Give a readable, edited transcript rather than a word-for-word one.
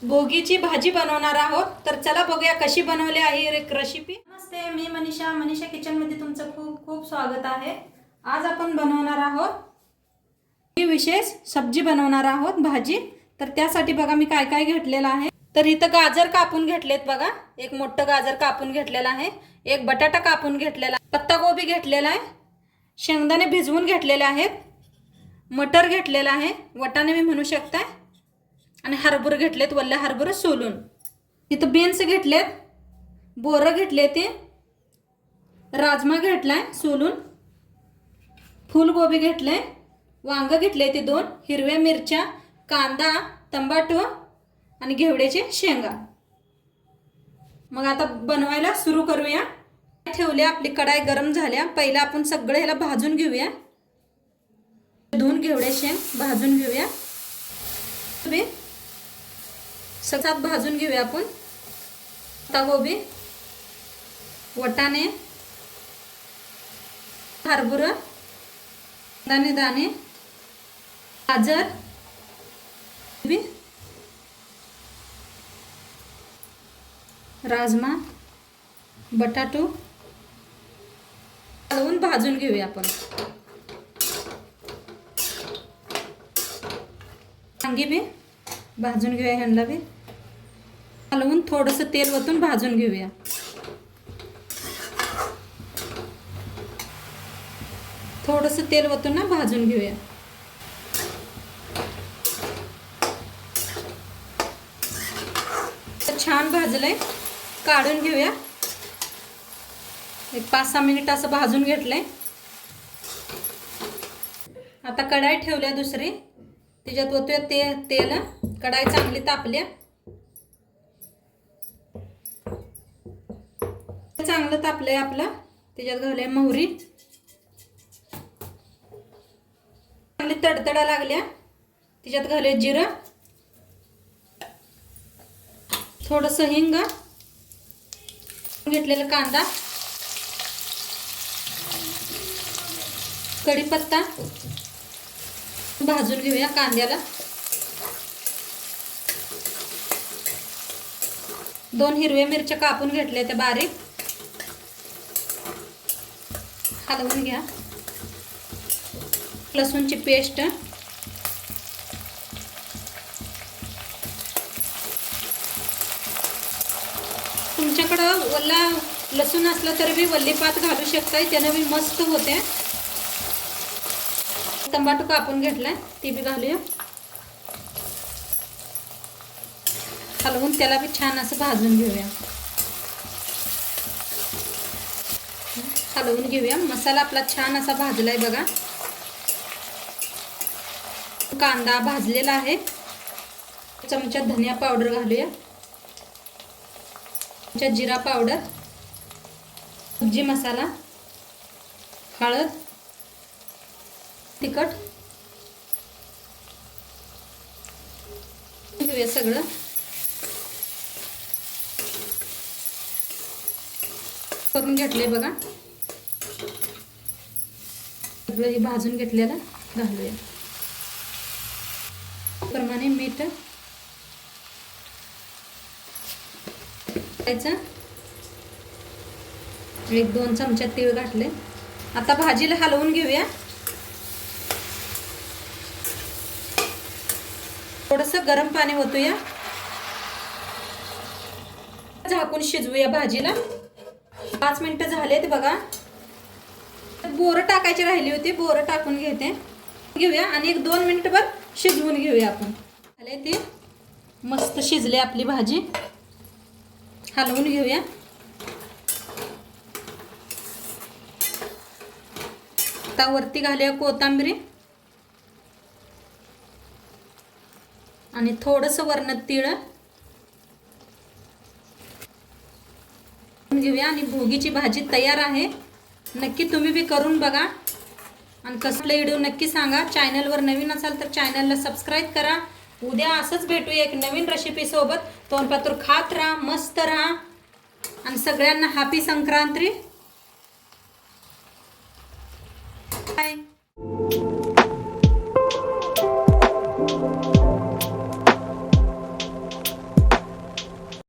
भोगीची भाजी बनवणार आहोत। तर चला बघूया कशी बनवली आहे एक रेसिपी। नमस्ते, मी मनीषा किचन मध्ये तुमचं खूप खूप स्वागत आहे। आज आपण बनवणार आहोत ही विशेष सब्जी बनवणार आहोत भाजी। तर त्यासाठी बघा मी काय काय घेतलेलं आहे। तर इथं गाजर कापून घेतलेत बघा, एक मोठं गाजर कापून घेतलेला आहे, एक बटाटा कापून घेतलेला, पत्ता गोबी घेतलेला आहे, शेंगदाणे भिजवून घेतलेले आहेत, मटर घेतलेला आहे, वटाणे मी म्हणू शकता, आणि हरभरा घेतलेत, वल्ले हरभरा सोलून। इथं बीन्स घेतलेत, बोरं घेतले, ते राजमा घेतलाय सोलून, फुलगोबी घेतले, वांग घेतले ते 2, हिरव्या मिरच्या, कांदा, टमाटो आणि घेवड्याचे शेंगा। मग आता बनवायला सुरू करूया। ठेवले, आपली कढाई गरम झाल्या। पहिला आपण सगळं ह्याला भाजून घेऊया। 2 घेवडे शेंग भाजून घेऊया, सगळ्यात भाजून घेऊया आपण। पत्ता गोबी, वटाणे, हरभरा, दाणे दाणे, गाजर, राजमा, बटाटो हलवून भाजून घेऊया आपण। वांगी बी भाजून घेऊया, ह्यांना बी हलवून थोडंसं तेल ओतून भाजून घेऊया। थोडंसं तेल ओतून ना भाजून घेऊया। छान भाजलंय, काढून घेऊया। एक 5-6 मिनिट असं भाजून घेतलंय। आता कढाई ठेवल्या दुसरी, त्याच्यात ओतूया तेल। कढाई चांगली तापल्या, चांगलं तापलंय आपलं। त्याच्यात घालूया मोहरी, चांगली तडतडा लागल्या, त्याच्यात घालूया जिरं, थोडंसं हिंग, घेतलेला कांदा, कढीपत्ता भाजून घेऊया कांद्याला। 2 हिरव्या मिरच्या कापून घेतल्या त्या बारीक, हलवून घ्या। लसूणची पेस्ट, तुमच्याकडं वल्ला लसूण असलं तरी बी वल्ली पात घालू शकताय, त्यानं बी मस्त होते। टमाटो कापून घेतलाय, ती बी घालूया, हलवून त्याला बी छान असं भाजून घेऊया। हलवून घेऊया। मसाला आपला छान असा भाजलाय बघा। कांदा भाजलेला आहे। चमचा धनिया पावडर घालूया, चमचा जिरा पावडर, सब्जी मसाला, हळद, तिखट घेऊया सगळं। करून घेतले बघा, सगळं हे भाजून घेतलेलं घालूया। प्रमाणे मीठ, एक 2 चमचा तीळ घातले। आता भाजीला हलवून घेऊया। थोडंसं गरम पाणी ओतूया, झाकून शिजवूया भाजीला। 5 मिनिटं झालेत बघा। बोरं टाकायची राहिली होती, बोरं टाकून घेऊया आणि एक 2 मिनिटभर शिजवून घेऊया आपण। झाले ते मस्त शिजले आपली भाजी, हलवून घेऊया। आता वरती घालूया कोथिंबीर आणि थोडंसं वरण तीळ घेऊया आणि भोगीची भाजी तयार आहे। नक्की तुम्ही बी करून बघा आणि कसले व्हिडिओ नक्की सांगा। चॅनलवर नवीन असाल तर चॅनलला सबस्क्राईब करा। उद्या असंच भेटूया एक नवीन रेसिपी सोबत। तोंडपातूर खात राहा, मस्त राहा आणि सगळ्यांना हॅपी संक्रांती। बाय।